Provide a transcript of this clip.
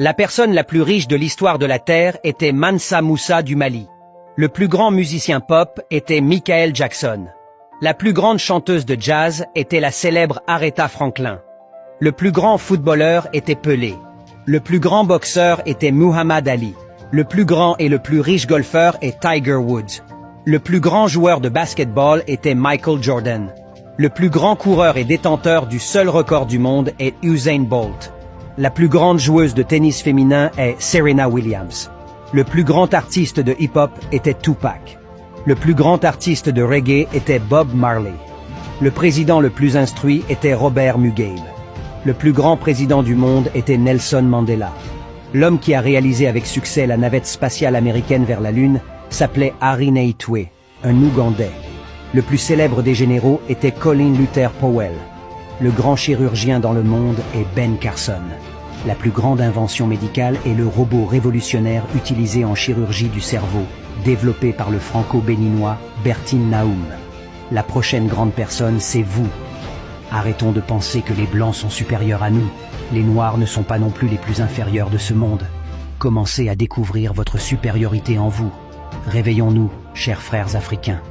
La personne la plus riche de l'histoire de la Terre était Mansa Moussa du Mali. Le plus grand musicien pop était Michael Jackson. La plus grande chanteuse de jazz était la célèbre Aretha Franklin. Le plus grand footballeur était Pelé. Le plus grand boxeur était Muhammad Ali. Le plus grand et le plus riche golfeur est Tiger Woods. Le plus grand joueur de basketball était Michael Jordan. Le plus grand coureur et détenteur du seul record du monde est Usain Bolt. La plus grande joueuse de tennis féminin est Serena Williams. Le plus grand artiste de hip-hop était Tupac. Le plus grand artiste de reggae était Bob Marley. Le président le plus instruit était Robert Mugabe. Le plus grand président du monde était Nelson Mandela. L'homme qui a réalisé avec succès la navette spatiale américaine vers la Lune s'appelait Harry Naitwe, un Ougandais. Le plus célèbre des généraux était Colin Luther Powell. Le grand chirurgien dans le monde est Ben Carson. La plus grande invention médicale est le robot révolutionnaire utilisé en chirurgie du cerveau, développé par le franco-béninois Bertin Naoum. La prochaine grande personne, c'est vous. Arrêtons de penser que les Blancs sont supérieurs à nous. Les Noirs ne sont pas non plus les plus inférieurs de ce monde. Commencez à découvrir votre supériorité en vous. Réveillons-nous, chers frères africains.